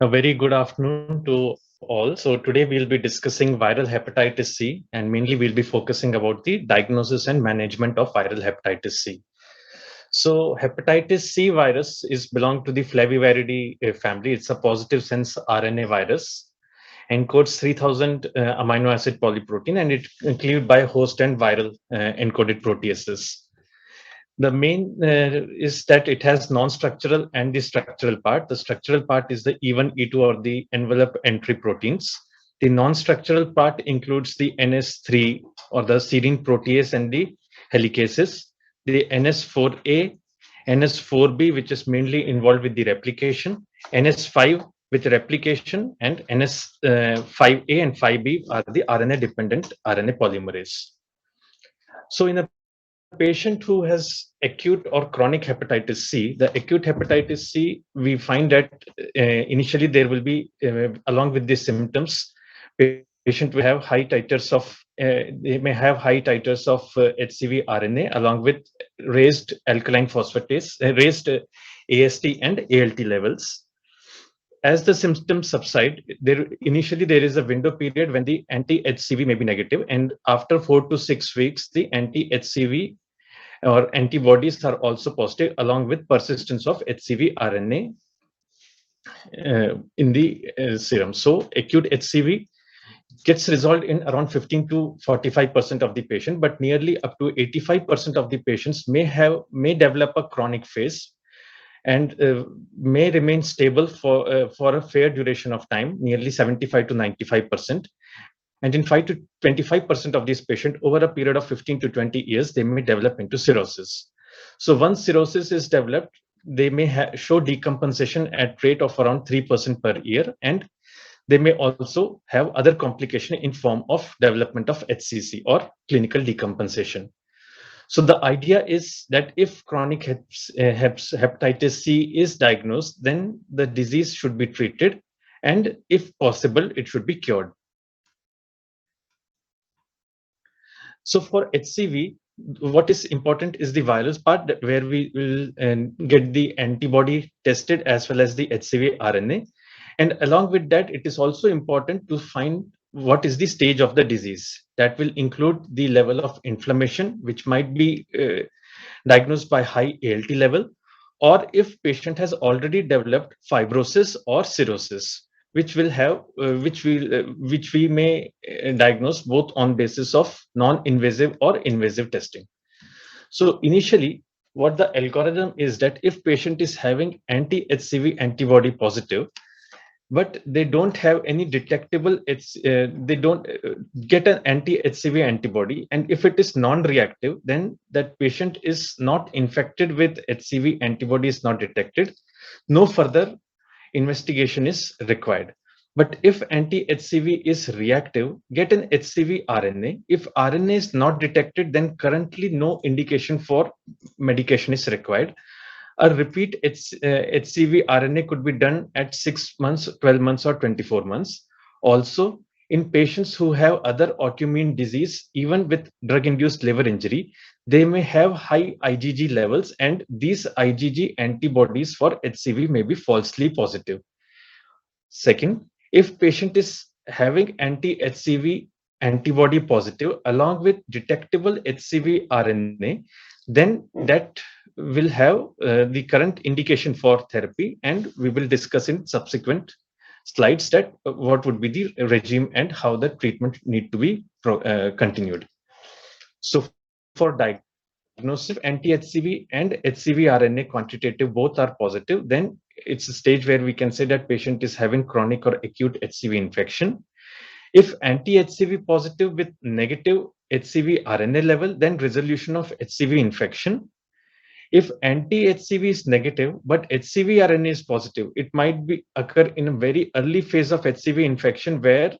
A very good afternoon to all. So today we'll be discussing viral hepatitis C, and mainly we'll be focusing about the diagnosis and management of viral hepatitis C. So hepatitis C virus is belong to the Flaviviridae family. It's a positive sense RNA virus, encodes 3000 amino acid polyprotein, and it cleaved by host and viral encoded proteases. The main is that it has non-structural and the structural part. The structural part is the E1, E2 or the envelope entry proteins. The non-structural part includes the NS3 or the serine protease and the helicases, the NS4A, NS4B, which is mainly involved with the replication, NS5 with replication, and NS5A and 5B are the RNA-dependent RNA polymerase. So in a patient who has acute or chronic hepatitis C, the acute hepatitis C, we find that initially there will be, along with the symptoms, patient will have high titers of, they may have high titers of HCV RNA along with raised alkaline phosphatase, raised AST and ALT levels. As the symptoms subside, initially there is a window period when the anti-HCV may be negative, and after 4 to 6 weeks, the anti-HCV or antibodies are also positive, along with persistence of HCV RNA in the serum. So acute HCV gets resolved in around 15 to 45% of the patient, but nearly up to 85% of the patients may develop a chronic phase and may remain stable for a fair duration of time, nearly 75 to 95%. And in 5 to 25% of these patients, over a period of 15 to 20 years, they may develop into cirrhosis. So once cirrhosis is developed, they may show decompensation at rate of around 3% per year, and they may also have other complication in form of development of HCC or clinical decompensation. So the idea is that if chronic hepatitis C is diagnosed, then the disease should be treated, and if possible, it should be cured. So for HCV, what is important is the virus part, where we will get the antibody tested as well as the HCV RNA. And along with that, it is also important to find what is the stage of the disease. That will include the level of inflammation, which might be diagnosed by high ALT level, or if patient has already developed fibrosis or cirrhosis, which we may diagnose both on basis of non-invasive or invasive testing. So initially, what the algorithm is that if patient is having anti-HCV antibody positive, but they don't have any detectable, they don't get an anti-HCV antibody, and if it is non-reactive, then that patient is not infected with HCV antibody is not detected, no further investigation is required. But if anti-HCV is reactive, get an HCV RNA. If RNA is not detected, then currently no indication for medication is required. A repeat HCV RNA could be done at 6 months, 12 months, or 24 months. Also, in patients who have other autoimmune disease, even with drug-induced liver injury, they may have high IgG levels, and these IgG antibodies for HCV may be falsely positive. Second, if patient is having anti-HCV antibody positive along with detectable HCV RNA, then that will have the current indication for therapy, and we will discuss in subsequent slides that what would be the regime and how the treatment need to be continued. So for diagnosis, anti-HCV and HCV RNA quantitative both are positive, then it's a stage where we can say that patient is having chronic or acute HCV infection. If anti-HCV positive with negative HCV RNA level, then resolution of HCV infection. If anti-HCV is negative, but HCV RNA is positive, it might be occur in a very early phase of HCV infection, where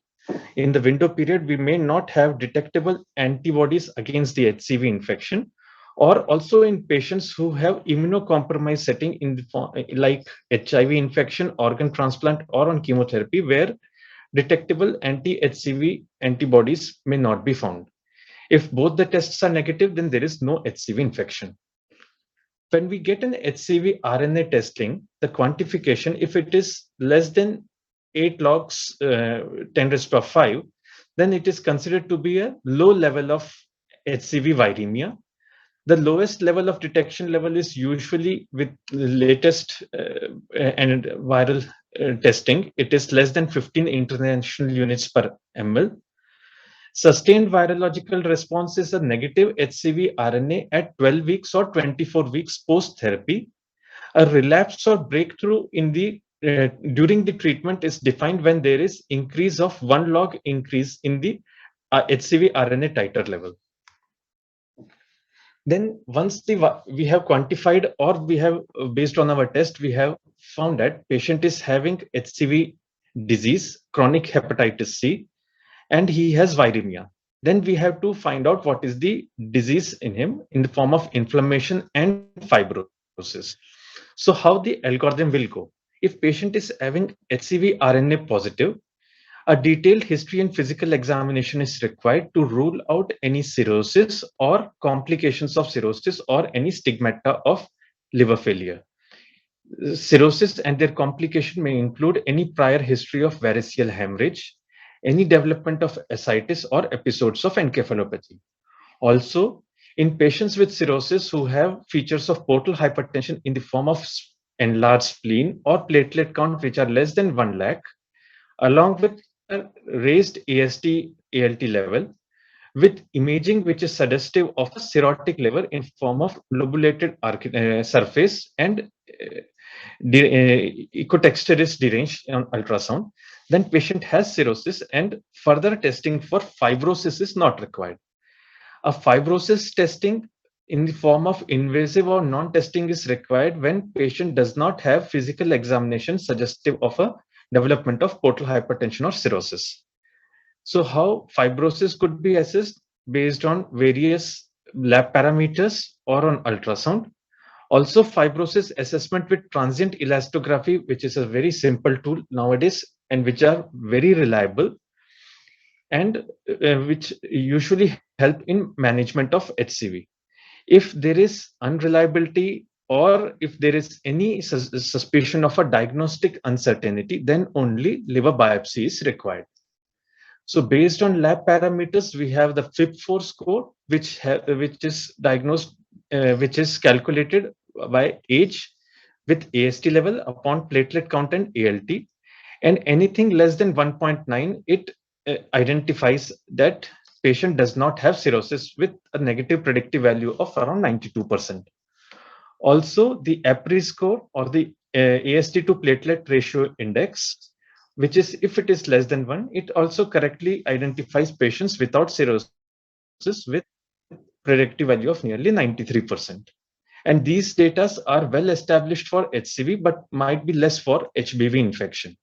in the window period, we may not have detectable antibodies against the HCV infection, or also in patients who have immunocompromised setting in the like HIV infection, organ transplant, or on chemotherapy, where detectable anti-HCV antibodies may not be found. If both the tests are negative, then there is no HCV infection. When we get an HCV RNA testing, the quantification, if it is less than 8 logs 10 raised to 5, then it is considered to be a low level of HCV viremia. The lowest level of detection level is usually with the latest and viral testing. It is less than 15 international units per ml. Sustained virological response is a negative HCV RNA at 12 weeks or 24 weeks post-therapy. A relapse or breakthrough in the during the treatment is defined when there is increase of 1 log increase in the HCV RNA titer level. Then once we have quantified, or we have based on our test, we have found that patient is having HCV disease, chronic hepatitis C, and he has viremia. Then we have to find out what is the disease in him in the form of inflammation and fibrosis. So how the algorithm will go? If patient is having HCV RNA positive, a detailed history and physical examination is required to rule out any cirrhosis or complications of cirrhosis or any stigmata of liver failure. Cirrhosis and their complication may include any prior history of variceal hemorrhage, any development of ascites or episodes of encephalopathy. Also, in patients with cirrhosis who have features of portal hypertension in the form of enlarged spleen or platelet count which are less than 1 lakh, along with a raised AST-ALT level, with imaging which is suggestive of a cirrhotic liver in form of lobulated surface and ecotexturis deranged on ultrasound, then patient has cirrhosis and further testing for fibrosis is not required. A fibrosis testing in the form of invasive or non-testing is required when patient does not have physical examination suggestive of a development of portal hypertension or cirrhosis. So how fibrosis could be assessed? Based on various lab parameters or on ultrasound. Also, fibrosis assessment with transient elastography, which is a very simple tool nowadays and which are very reliable and which usually help in management of HCV. If there is unreliability or if there is any suspicion of a diagnostic uncertainty, then only liver biopsy is required. So based on lab parameters, we have the FIB4 score, which is diagnosed, which is calculated by age with AST level upon platelet count and ALT, and anything less than 1.9, it identifies that patient does not have cirrhosis with a negative predictive value of around 92%. Also, the APRI score or the AST to platelet ratio index, which is if it is less than 1, it also correctly identifies patients without cirrhosis with predictive value of nearly 93%. And these data are well established for HCV, but might be less for HBV infection.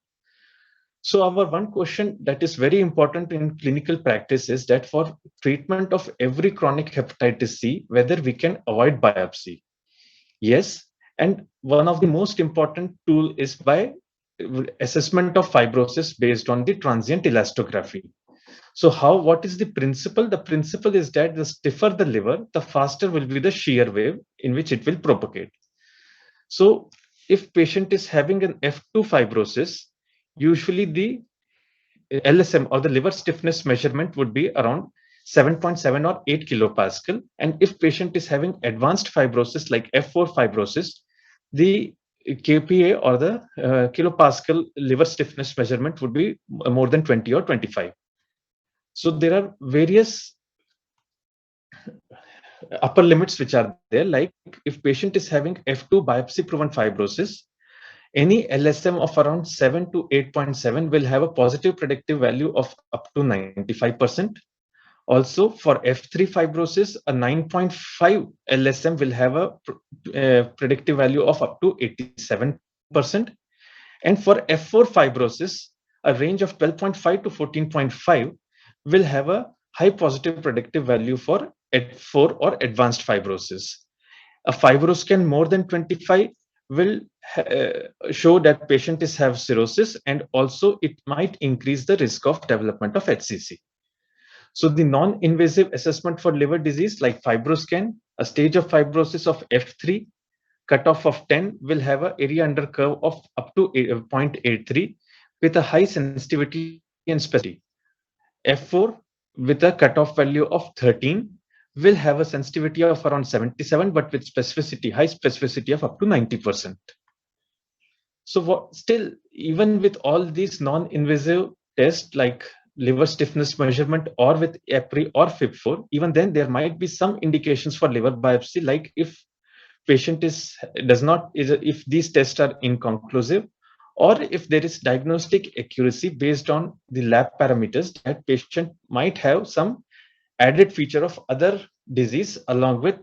So our one question that is very important in clinical practice is that for treatment of every chronic hepatitis C, whether we can avoid biopsy. Yes, and one of the most important tool is by assessment of fibrosis based on the transient elastography. So what is the principle? The principle is that the stiffer the liver, the faster will be the shear wave in which it will propagate. So if patient is having an F2 fibrosis, usually the LSM or the liver stiffness measurement would be around 7.7 or 8 kilopascal. And if patient is having advanced fibrosis like F4 fibrosis, the kPa or the kilopascal liver stiffness measurement would be more than 20 or 25. So there are various upper limits which are there, like if patient is having F2 biopsy proven fibrosis, any LSM of around 7 to 8.7 will have a positive predictive value of up to 95%. Also, for F3 fibrosis, a 9.5 LSM will have a predictive value of up to 87%. And for F4 fibrosis, a range of 12.5 to 14.5 will have a high positive predictive value for F4 or advanced fibrosis. A FibroScan more than 25 will show that patient is have cirrhosis, and also it might increase the risk of development of HCC. So the non-invasive assessment for liver disease like FibroScan, a stage of fibrosis of F3, cutoff of 10 will have an area under curve of up to 0.83, with a high sensitivity and specificity. F4 with a cutoff value of 13 will have a sensitivity of around 77, but with specificity, high specificity of up to 90%. So still, even with all these non-invasive tests like liver stiffness measurement or with EPRI or FIB4, even then there might be some indications for liver biopsy, like if patient if these tests are inconclusive, or if there is diagnostic accuracy based on the lab parameters that patient might have some added feature of other disease along with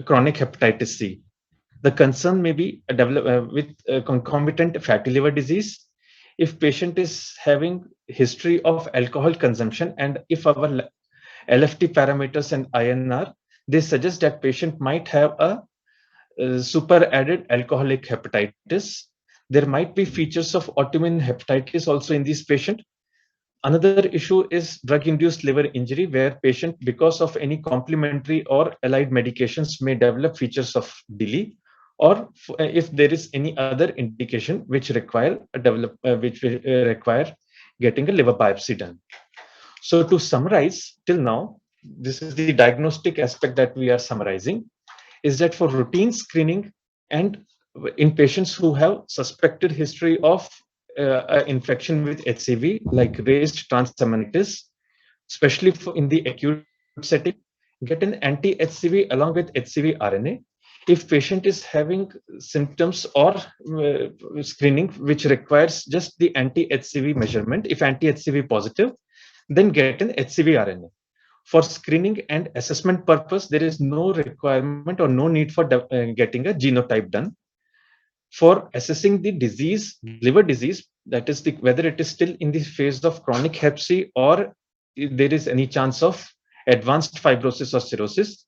chronic hepatitis C. The concern may be with concomitant fatty liver disease. If patient is having history of alcohol consumption, and if our LFT parameters and INR, they suggest that patient might have a super added alcoholic hepatitis. There might be features of autoimmune hepatitis also in this patient. Another issue is drug-induced liver injury, where patient, because of any complementary or allied medications, may develop features of DILI, or if there is any other indication which require getting a liver biopsy done. So to summarize, till now, this is the diagnostic aspect that we are summarizing, is that for routine screening and in patients who have suspected history of infection with HCV, like raised transaminitis, especially in the acute setting, get an anti-HCV along with HCV RNA. If patient is having symptoms or screening which requires just the anti-HCV measurement, if anti-HCV positive, then get an HCV RNA. For screening and assessment purpose, there is no requirement or no need for getting a genotype done. For assessing the disease, liver disease, that is whether it is still in the phase of chronic hep C or there is any chance of advanced fibrosis or cirrhosis,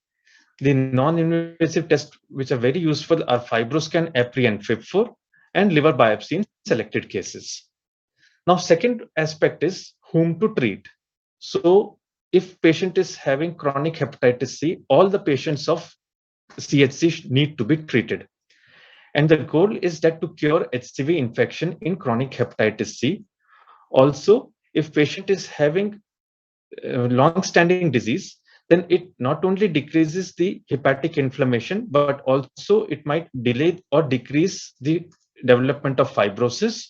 the non-invasive tests which are very useful are FibroScan, EPRI, and FIB4, and liver biopsy in selected cases. Now, second aspect is whom to treat. So, if patient is having chronic hepatitis C, all the patients of CHC need to be treated. And the goal is that to cure HCV infection in chronic hepatitis C. Also, if patient is having long-standing disease, then it not only decreases the hepatic inflammation, but also it might delay or decrease the development of fibrosis.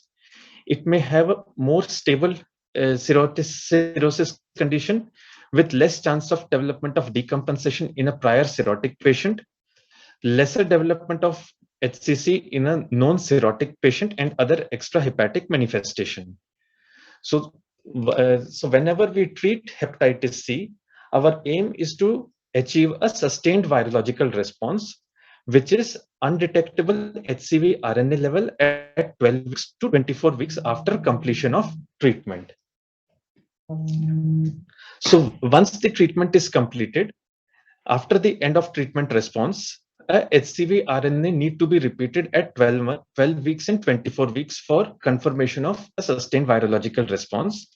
It may have a more stable cirrhosis condition with less chance of development of decompensation in a prior cirrhotic patient, lesser development of HCC in a non-cirrhotic patient, and other extrahepatic manifestation. So whenever we treat hepatitis C, our aim is to achieve a sustained virological response, which is undetectable HCV RNA level at 12 weeks to 24 weeks after completion of treatment. So once the treatment is completed, after the end of treatment response, a HCV RNA need to be repeated at 12 weeks and 24 weeks for confirmation of a sustained virological response.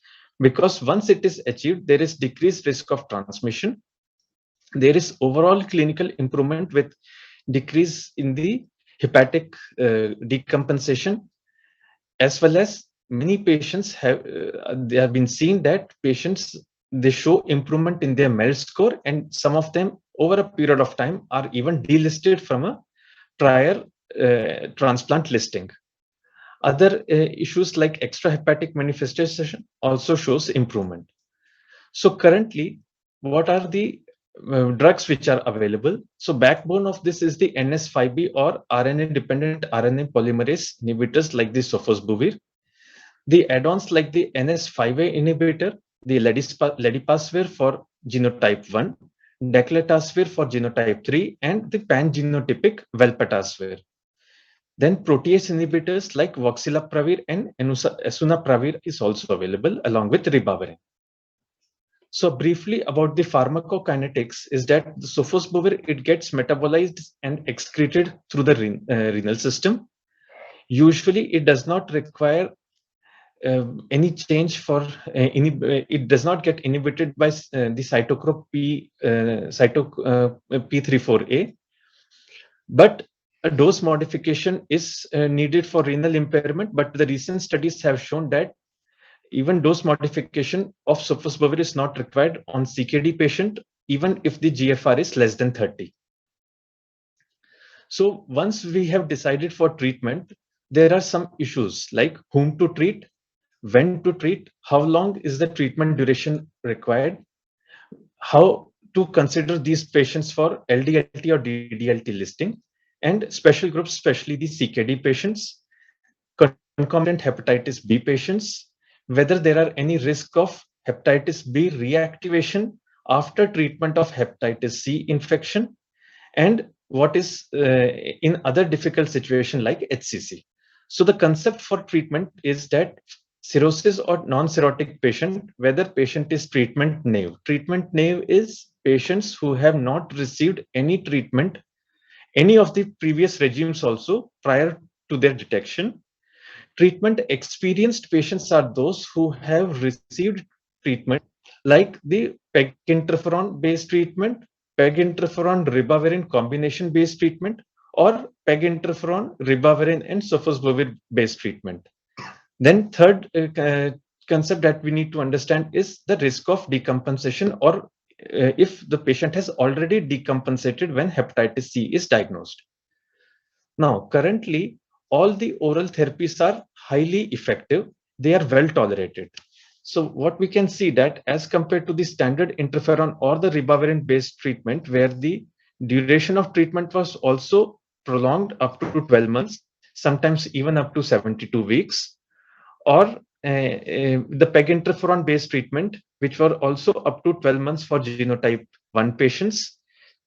Because once it is achieved, there is decreased risk of transmission. There is overall clinical improvement with decrease in the hepatic decompensation, as well as many patients have been seen that patients, they show improvement in their MELD score, and some of them over a period of time are even delisted from a prior transplant listing. Other issues like extrahepatic manifestation also shows improvement. So currently, what are the drugs which are available? So backbone of this is the NS5B or RNA-dependent RNA polymerase inhibitors like the sofosbuvir. The add-ons like the NS5A inhibitor, the ledipasvir for genotype 1, decletasvir for genotype 3, and the pan-genotypic velpatasvir. Then protease inhibitors like voxilapravir and esunipravir is also available along with ribavirin. So briefly about the pharmacokinetics is that the sofosbuvir, it gets metabolized and excreted through the renal system. Usually it does not require any change for it does not get inhibited by the cytochrome P34A, but a dose modification is needed for renal impairment, but the recent studies have shown that even dose modification of sofosbuvir is not required on CKD patient, even if the GFR is less than 30. So once we have decided for treatment, there are some issues like whom to treat, when to treat, how long is the treatment duration required, how to consider these patients for LDLT or DDLT listing, and special groups, especially the CKD patients, concomitant hepatitis B patients, whether there are any risk of hepatitis B reactivation after treatment of hepatitis C infection, and what is in other difficult situation like HCC. So the concept for treatment is that cirrhosis or non-cirrhotic patient, whether patient is treatment naive. Treatment naive is patients who have not received any treatment, any of the previous regimes also prior to their detection. Treatment experienced patients are those who have received treatment like the PEG interferon based treatment, PEG interferon ribavirin combination based treatment, or PEG interferon ribavirin and sofosbuvir based treatment. Then third concept that we need to understand is the risk of decompensation, or if the patient has already decompensated when hepatitis C is diagnosed. Now, currently, all the oral therapies are highly effective. They are well tolerated. So what we can see that as compared to the standard interferon or the ribavirin based treatment, where the duration of treatment was also prolonged up to 12 months, sometimes even up to 72 weeks, or the PEG interferon based treatment, which were also up to 12 months for genotype 1 patients,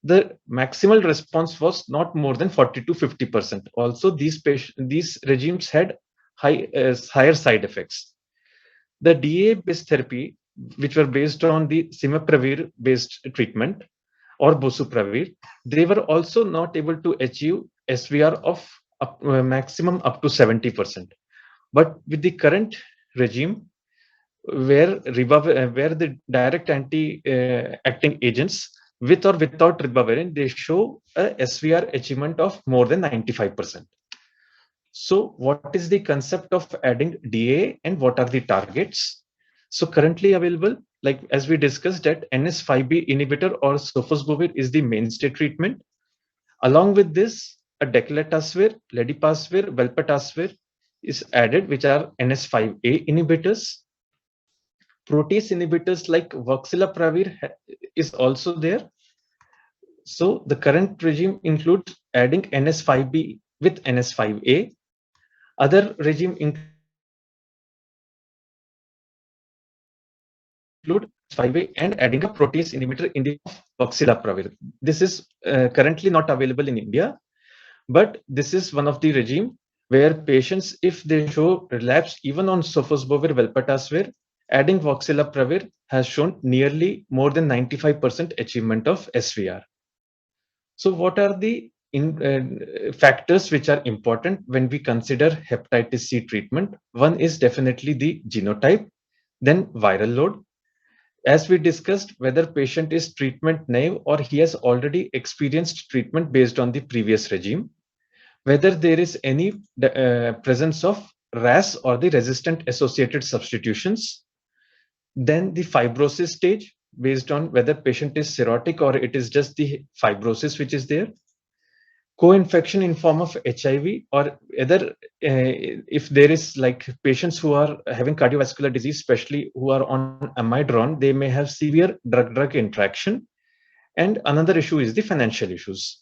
the maximal response was not more than 40 to 50%. Also, these regimes had higher side effects. The DA-based therapy, which were based on the cimapravir-based treatment or bosupravir, they were also not able to achieve SVR of maximum up to 70%. But with the current regime, where the direct anti-acting agents with or without ribavirin, they show a SVR achievement of more than 95%. So what is the concept of adding DA and what are the targets? So currently available, like as we discussed, that NS5B inhibitor or sofosbuvir is the mainstay treatment. Along with this, a decletasvir, ledipasvir, velpatasvir is added, which are NS5A inhibitors. Protease inhibitors like voxilapravir is also there. So the current regime includes adding NS5B with NS5A. Other regime include 5A and adding a protease inhibitor in the voxilapravir. This is currently not available in India, but this is one of the regime where patients, if they show relapse even on sofosbuvir velpatasvir, adding voxilapravir has shown nearly more than 95% achievement of SVR. So what are the factors which are important when we consider hepatitis C treatment? One is definitely the genotype, then viral load. As we discussed, whether patient is treatment naive or he has already experienced treatment based on the previous regime, whether there is any presence of RAS or the resistant associated substitutions, then the fibrosis stage based on whether patient is cirrhotic or it is just the fibrosis which is there, co-infection in form of HIV, or either if there is like patients who are having cardiovascular disease, especially who are on amidron, they may have severe drug-drug interaction. And another issue is the financial issues.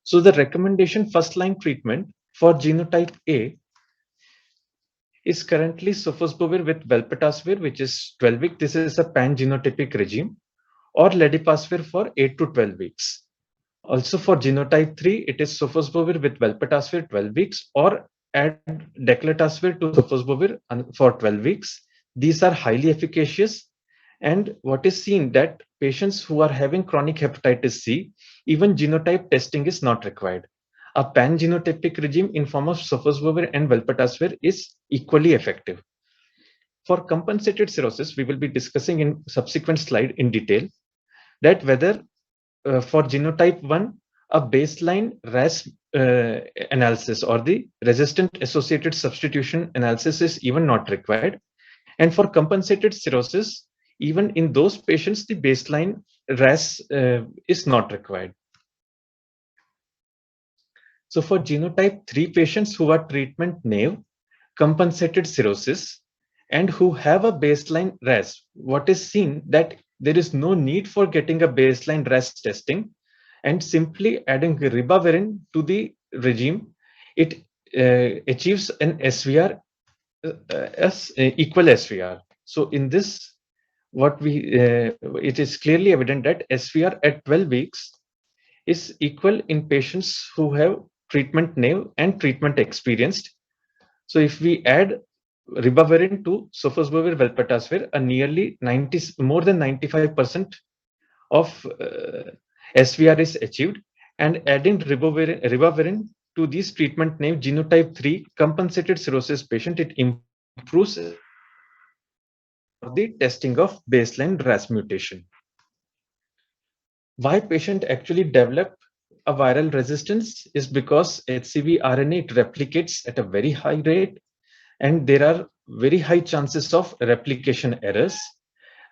So the recommendation first-line treatment for genotype A is currently sofosbuvir with velpatasvir, which is 12 weeks. This is a pan-genotypic regime, or ledipasvir for 8 to 12 weeks. Also for genotype 3, it is sofosbuvir with velpatasvir 12 weeks, or add decletasvir to sofosbuvir for 12 weeks. These are highly efficacious. And what is seen that patients who are having chronic hepatitis C, even genotype testing is not required. A pan-genotypic regime in form of sofosbuvir and velpatasvir is equally effective. For compensated cirrhosis, we will be discussing in subsequent slide in detail that whether for genotype 1, a baseline RAS analysis or the resistant associated substitution analysis is even not required. And for compensated cirrhosis, even in those patients, the baseline RAS is not required. So for genotype 3 patients who are treatment naive, compensated cirrhosis, and who have a baseline RAS, what is seen that there is no need for getting a baseline RAS testing, and simply adding ribavirin to the regime, it achieves an SVR as equal SVR. So in this, what we it is clearly evident that SVR at 12 weeks is equal in patients who have treatment naive and treatment experienced. So if we add ribavirin to sofosbuvir velpatasvir, a nearly more than 95% of SVR is achieved, and adding ribavirin to these treatment naive genotype 3 compensated cirrhosis patient, it improves the testing of baseline RAS mutation. Why patient actually develop a viral resistance is because HCV RNA, it replicates at a very high rate, and there are very high chances of replication errors.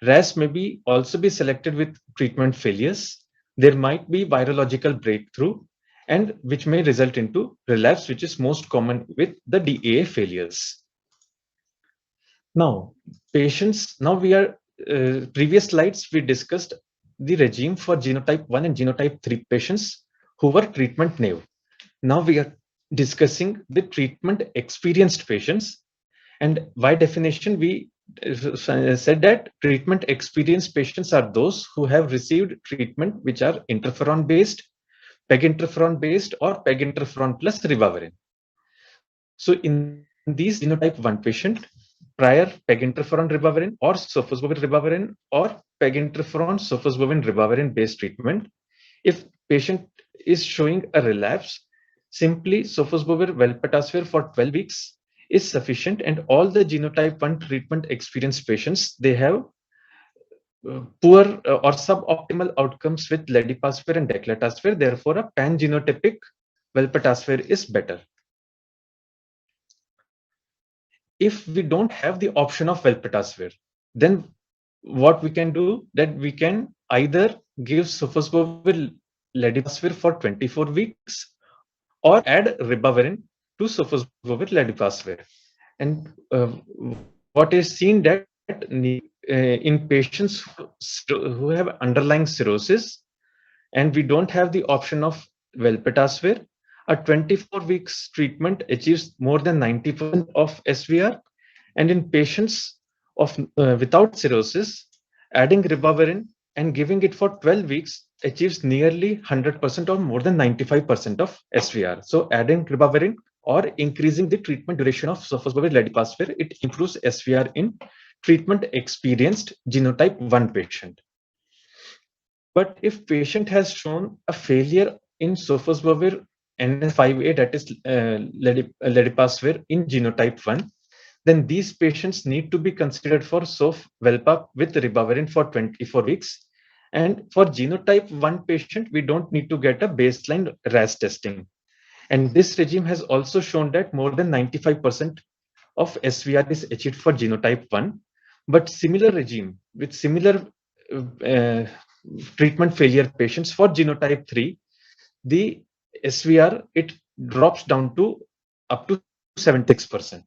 RAS may also be selected with treatment failures. There might be virological breakthrough, and which may result into relapse, which is most common with the DAA failures. Now, previous slides, we discussed the regime for genotype 1 and genotype 3 patients who were treatment naive. Now we are discussing the treatment experienced patients. And by definition, we said that treatment experienced patients are those who have received treatment which are interferon based, PEG interferon based, or PEG interferon plus ribavirin. So in these genotype 1 patient, prior PEG interferon ribavirin or sofosbuvir ribavirin or PEG interferon sofosbuvir ribavirin based treatment, if patient is showing a relapse, simply sofosbuvir velpatasvir for 12 weeks is sufficient, and all the genotype 1 treatment experienced patients, they have poor or suboptimal outcomes with ledipasvir and declatasvir. Therefore, a pan-genotypic velpatasvir is better. If we don't have the option of velpatasvir, then what we can do, that we can either give sofosbuvir ledipasvir for 24 weeks or add ribavirin to sofosbuvir ledipasvir. And what is seen that in patients who have underlying cirrhosis and we don't have the option of velpatasvir, a 24 weeks treatment achieves more than 90% of SVR, and in patients of without cirrhosis, adding ribavirin and giving it for 12 weeks achieves nearly 100% or more than 95% of SVR. So adding ribavirin or increasing the treatment duration of sofosbuvir ledipasvir, it improves SVR in treatment experienced genotype 1 patient. But if patient has shown a failure in sofosbuvir NS5A, that is ledipasvir in genotype 1, then these patients need to be considered for sof-velpa with ribavirin for 24 weeks. And for genotype 1 patient, we don't need to get a baseline RAS testing. And this regime has also shown that more than 95% of SVR is achieved for genotype 1. But similar regime with similar treatment failure patients for genotype 3, the SVR, it drops down to up to 76%.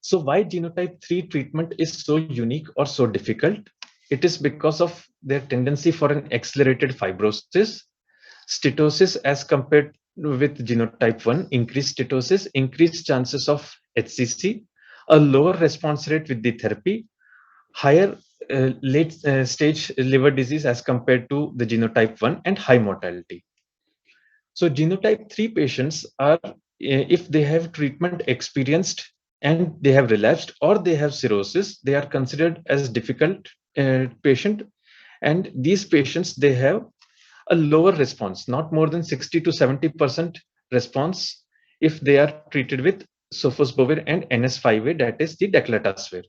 So why genotype 3 treatment is so unique or so difficult? It is because of their tendency for an accelerated fibrosis, steatosis as compared with genotype 1, increased steatosis, increased chances of HCC, a lower response rate with the therapy, higher late stage liver disease as compared to the genotype 1, and high mortality. So genotype 3 patients are, if they have treatment experienced and they have relapsed or they have cirrhosis, they are considered as difficult patient. And these patients, they have a lower response, not more than 60 to 70% response if they are treated with sofosbuvir and NS5A, that is the declatasvir.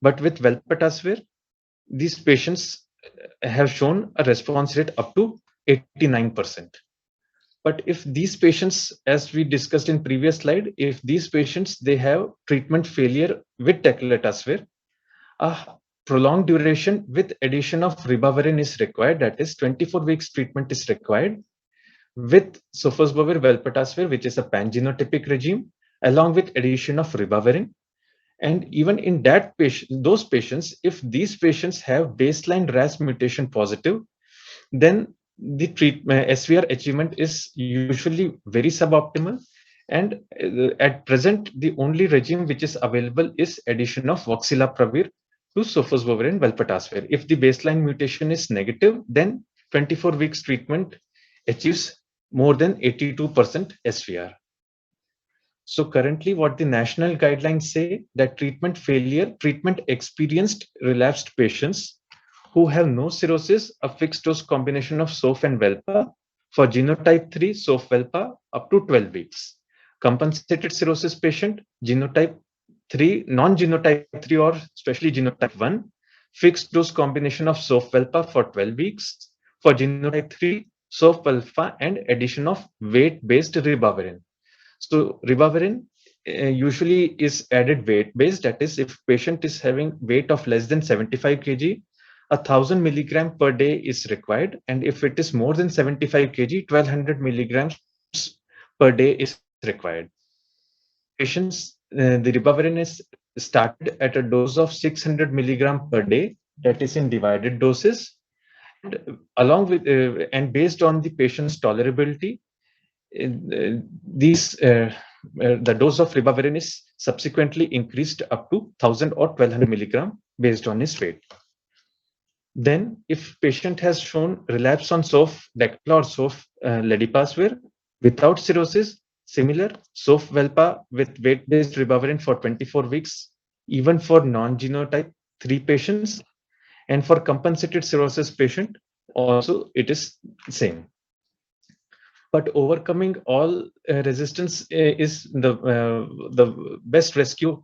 But with velpatasvir, these patients have shown a response rate up to 89%. But if these patients, as we discussed in previous slide, if these patients, they have treatment failure with tacrolimus, a prolonged duration with addition of ribavirin is required. That is 24 weeks treatment is required with sofosbuvir velpatasvir, which is a pangenotypic regime, along with addition of ribavirin. And even in that patient, those patients, if these patients have baseline RAS mutation positive, then the treatment SVR achievement is usually very suboptimal. And at present, the only regime which is available is addition of voxilapravir to sofosbuvir and velpatasvir. If the baseline mutation is negative, then 24 weeks treatment achieves more than 82% SVR. So currently what the national guidelines say that treatment failure, treatment experienced relapsed patients who have no cirrhosis, a fixed dose combination of SOF and VELPA for genotype 3 SOF VELPA up to 12 weeks. Compensated cirrhosis patient, genotype 3, non-genotype 3 or especially genotype 1, fixed dose combination of SOF VELPA for 12 weeks. For genotype 3, SOF VELPA and addition of weight-based ribavirin. So ribavirin usually is added weight-based. That is, if patient is having weight of less than 75 kg, 1000 milligram per day is required. And if it is more than 75 kg, 1200 milligrams per day is required. Patients, the ribavirin is started at a dose of 600 milligram per day. That is in divided doses. And along with and based on the patient's tolerability, the dose of ribavirin is subsequently increased up to 1000 or 1200 milligram based on his weight. Then, if patient has shown relapse on SOF Decla or SOF ledipasvir without cirrhosis, similar SOF Velpa with weight-based ribavirin for 24 weeks, even for non-genotype 3 patients, and for compensated cirrhosis patient, also it is same. But overcoming all resistance is the best rescue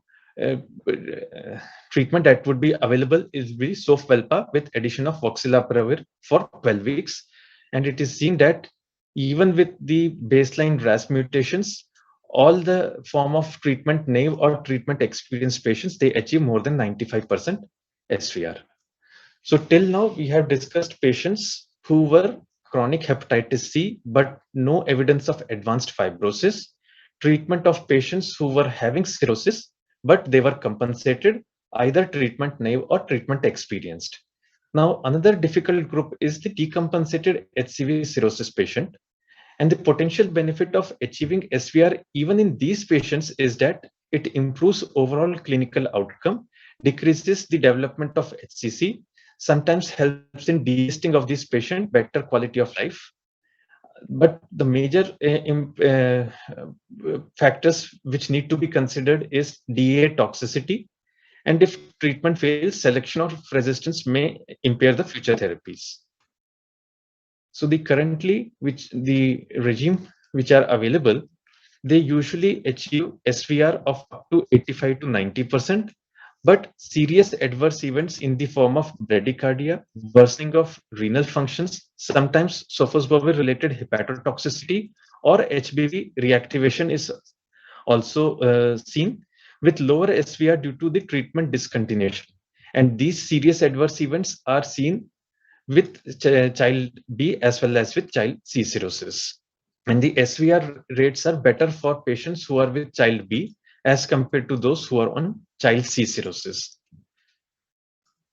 treatment that would be available is the SOF VELPA with addition of voxilapravir for 12 weeks. And it is seen that even with the baseline RAS mutations, all the form of treatment naive or treatment experienced patients, they achieve more than 95% SVR. So till now, we have discussed patients who were chronic hepatitis C, but no evidence of advanced fibrosis, treatment of patients who were having cirrhosis, but they were compensated, either treatment naive or treatment experienced. Now, another difficult group is the decompensated HCV cirrhosis patient. And the potential benefit of achieving SVR even in these patients is that it improves overall clinical outcome, decreases the development of HCC, sometimes helps in de-risking of this patient, better quality of life. But the major factors which need to be considered is DA toxicity. And if treatment fails, selection of resistance may impair the future therapies. So the regime which are available, they usually achieve SVR of up to 85 to 90%. But serious adverse events in the form of bradycardia, worsening of renal functions, sometimes sofosbuvir related hepatotoxicity or HBV reactivation is also seen with lower SVR due to the treatment discontinuation. And these serious adverse events are seen with child B as well as with child C cirrhosis. And the SVR rates are better for patients who are with child B as compared to those who are on child C cirrhosis.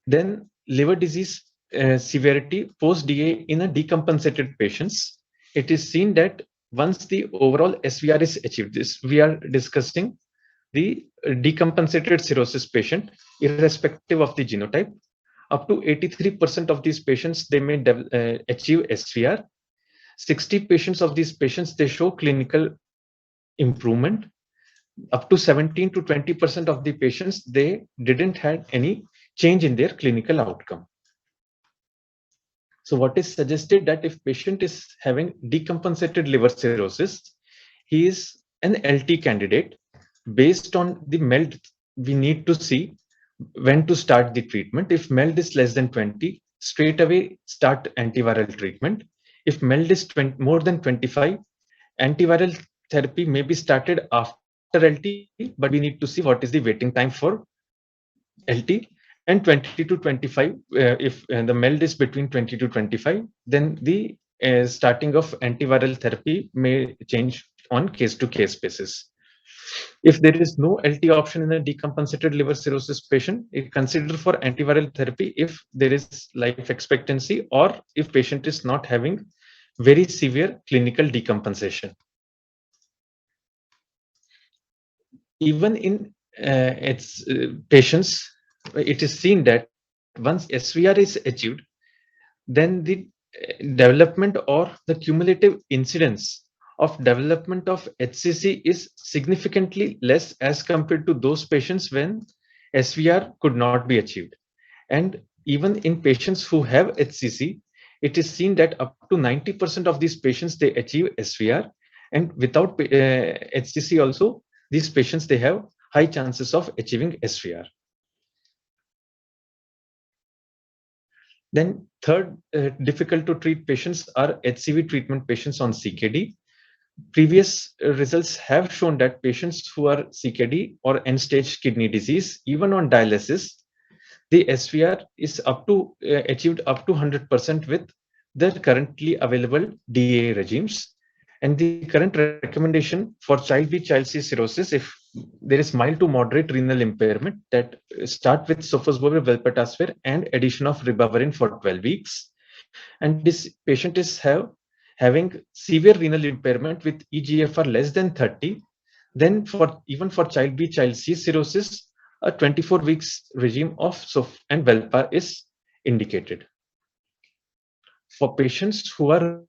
Then liver disease severity post-DA in a decompensated patients. It is seen that once the overall SVR is achieved, this we are discussing the decompensated cirrhosis patient, irrespective of the genotype, up to 83% of these patients, they may achieve SVR. 60 patients of these patients, they show clinical improvement. Up to 17 to 20% of the patients, they didn't have any change in their clinical outcome. So what is suggested that if patient is having decompensated liver cirrhosis, he is an LT candidate. Based on the MELD, we need to see when to start the treatment. If MELD is less than 20, straight away start antiviral treatment. If MELD is more than 25, antiviral therapy may be started after LT, but we need to see what is the waiting time for LT. And 20 to 25, if the MELD is between 20 to 25, then the starting of antiviral therapy may change on case-to-case basis. If there is no LT option in a decompensated liver cirrhosis patient, it consider for antiviral therapy if there is life expectancy or if patient is not having very severe clinical decompensation. Even in patients, it is seen that once SVR is achieved, then the development or the cumulative incidence of development of HCC is significantly less as compared to those patients when SVR could not be achieved. And even in patients who have HCC, it is seen that up to 90% of these patients, they achieve SVR. And without HCC also, these patients, they have high chances of achieving SVR. Then third, difficult to treat patients are HCV treatment patients on CKD. Previous results have shown that patients who are CKD or end-stage kidney disease, even on dialysis, the SVR is achieved up to 100% with the currently available DA regimes. And the current recommendation for child B, child C cirrhosis, if there is mild to moderate renal impairment, that start with sofosbuvir, velpatasvir, and addition of ribavirin for 12 weeks. And this patient is having severe renal impairment with eGFR less than 30. Then even for child B, child C cirrhosis, a 24 weeks regime of SOF and Velpa is indicated. For patients who are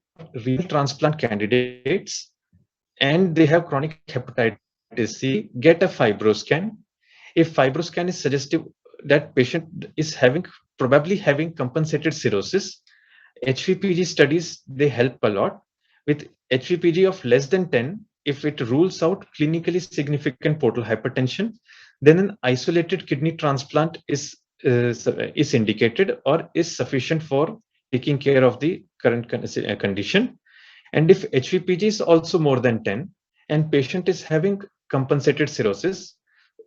renal transplant candidates and they have chronic hepatitis C, get a FibroScan. If FibroScan is suggestive that patient is probably having compensated cirrhosis, HVPG studies, they help a lot. With HVPG of less than 10, if it rules out clinically significant portal hypertension, then an isolated kidney transplant is indicated or is sufficient for taking care of the current condition. And if HVPG is also more than 10 and patient is having compensated cirrhosis,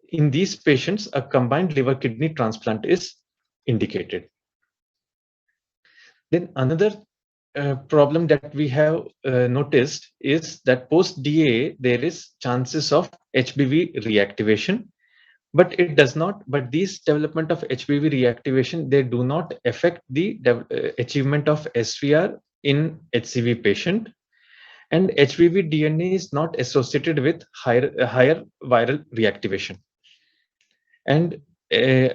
in these patients, a combined liver kidney transplant is indicated. Then another problem that we have noticed is that post DA, there is chances of HBV reactivation, but it does not, but these development of HBV reactivation, they do not affect the achievement of SVR in HCV patient. And HBV DNA is not associated with higher viral reactivation. And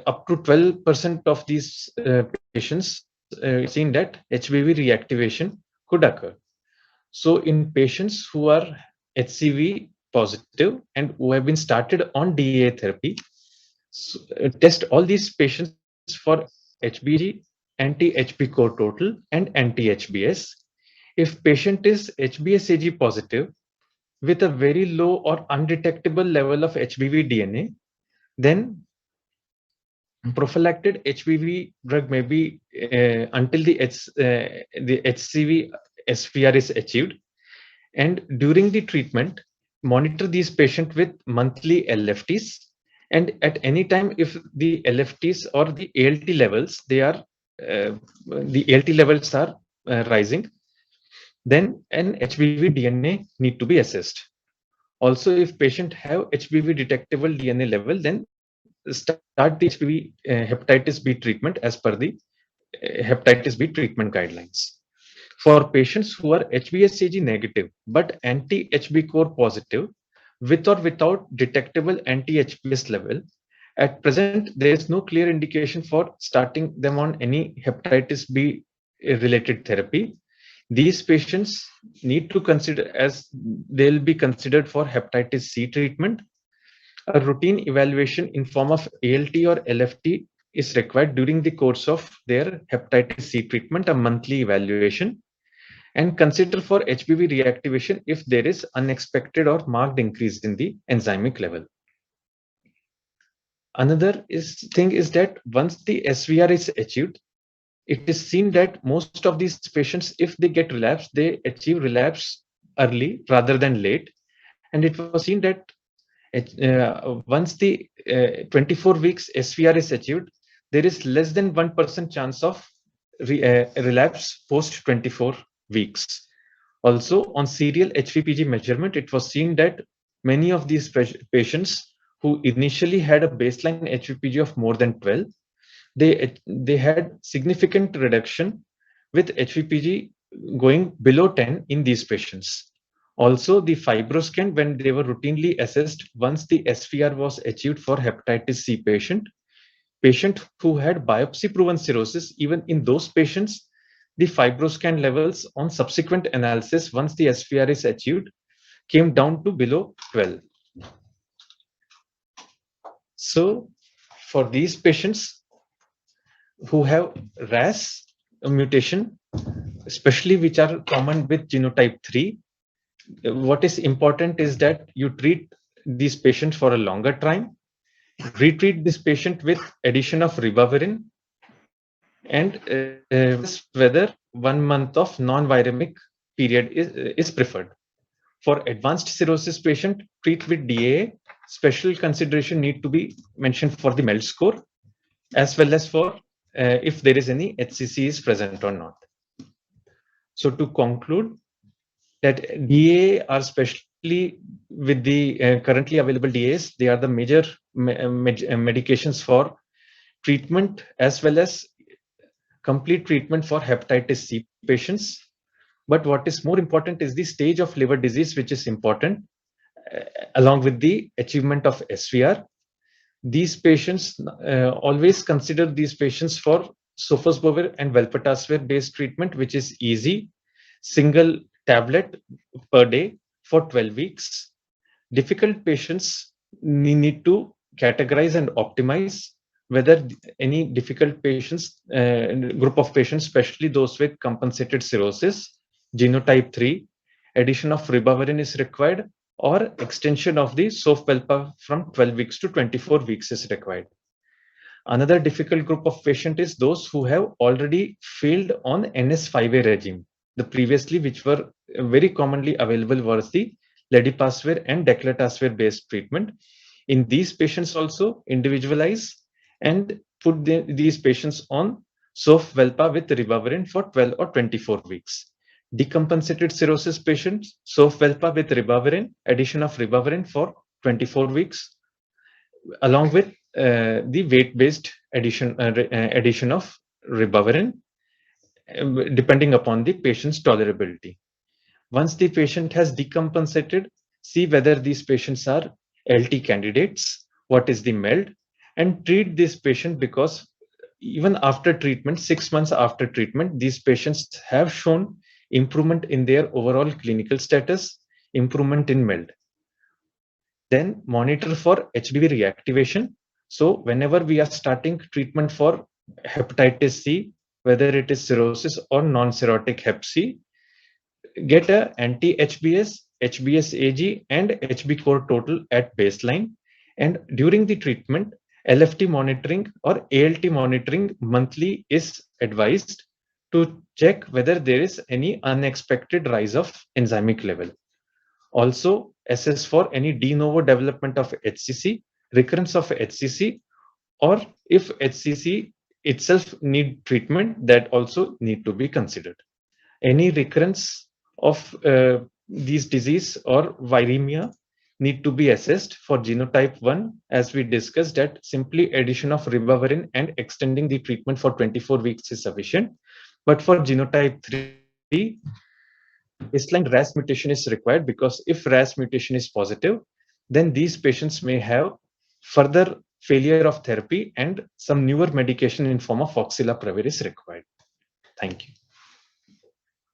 up to 12% of these patients seen that HBV reactivation could occur. So in patients who are HCV positive and who have been started on DA therapy, test all these patients for HBG, anti-HB core total, and anti-HBS. If patient is HBsAg positive with a very low or undetectable level of HBV DNA, then prophylactic HBV drug may be until the HCV SVR is achieved. And during the treatment, monitor these patients with monthly LFTs. And at any time, if the LFTs or the ALT levels, the ALT levels are rising, then an HBV DNA need to be assessed. Also, if patient have HBV detectable DNA level, then start the HBV hepatitis B treatment as per the hepatitis B treatment guidelines. For patients who are HBsAg negative but anti-HB core positive with or without detectable anti-HBs level, at present there is no clear indication for starting them on any hepatitis B related therapy. These patients need to consider as they'll be considered for hepatitis C treatment. A routine evaluation in form of ALT or LFT is required during the course of their hepatitis C treatment, a monthly evaluation, and consider for HBV reactivation if there is unexpected or marked increase in the enzymic level. Another thing is that once the SVR is achieved, it is seen that most of these patients, if they get relapse, they achieve relapse early rather than late. And it was seen that once the 24 weeks SVR is achieved, there is less than 1% chance of relapse post 24 weeks. Also, on serial HVPG measurement, it was seen that many of these patients who initially had a baseline HVPG of more than 12, they had significant reduction with HVPG going below 10 in these patients. Also, the FibroScan, when they were routinely assessed once the SVR was achieved for hepatitis C patient who had biopsy proven cirrhosis, even in those patients, the FibroScan levels on subsequent analysis once the SVR is achieved came down to below 12. So for these patients who have RAS mutation, especially which are common with genotype 3, what is important is that you treat these patients for a longer time, retreat this patient with addition of ribavirin, and whether 1 month of non-viremic period is preferred. For advanced cirrhosis patient, treat with DAA. Special consideration need to be mentioned for the MELD score, as well as for if there is any HCC is present or not. So to conclude, that DAA are especially with the currently available DAs, they are the major medications for treatment as well as complete treatment for hepatitis C patients. But what is more important is the stage of liver disease, which is important, along with the achievement of SVR. These patients, always consider these patients for sofosbuvir and velpatasvir based treatment, which is easy, single tablet per day for 12 weeks. Difficult patients need to categorize and optimize whether any difficult patients, group of patients, especially those with compensated cirrhosis, genotype 3, addition of ribavirin is required, or extension of the sofvelpa from 12 weeks to 24 weeks is required. Another difficult group of patients is those who have already failed on NS5A regime. The previously, which were very commonly available, was the ledipasvir and declatasvir based treatment. In these patients also individualize and put these patients on sofvelpa with ribavirin for 12 or 24 weeks. Decompensated cirrhosis patients, sofvelpa with ribavirin, addition of ribavirin for 24 weeks, along with the weight-based addition of ribavirin, depending upon the patient's tolerability. Once the patient has decompensated, see whether these patients are LT candidates, what is the MELD, and treat this patient, because even after treatment, 6 months after treatment, these patients have shown improvement in their overall clinical status, improvement in MELD. Then monitor for HBV reactivation. So whenever we are starting treatment for hepatitis C, whether it is cirrhosis or non-cirrhotic hep C, get a anti-HBs, HBsAg, and HB core total at baseline. And during the treatment, LFT monitoring or ALT monitoring monthly is advised to check whether there is any unexpected rise of enzymic level. Also, assess for any de novo development of HCC, recurrence of HCC, or if HCC itself need treatment, that also need to be considered. Any recurrence of these disease or viremia need to be assessed. For genotype 1, as we discussed, that simply addition of ribavirin and extending the treatment for 24 weeks is sufficient. But for genotype 3, baseline RAS mutation is required, because if RAS mutation is positive, then these patients may have further failure of therapy and some newer medication in form of oxaliplaprevir is required. Thank you.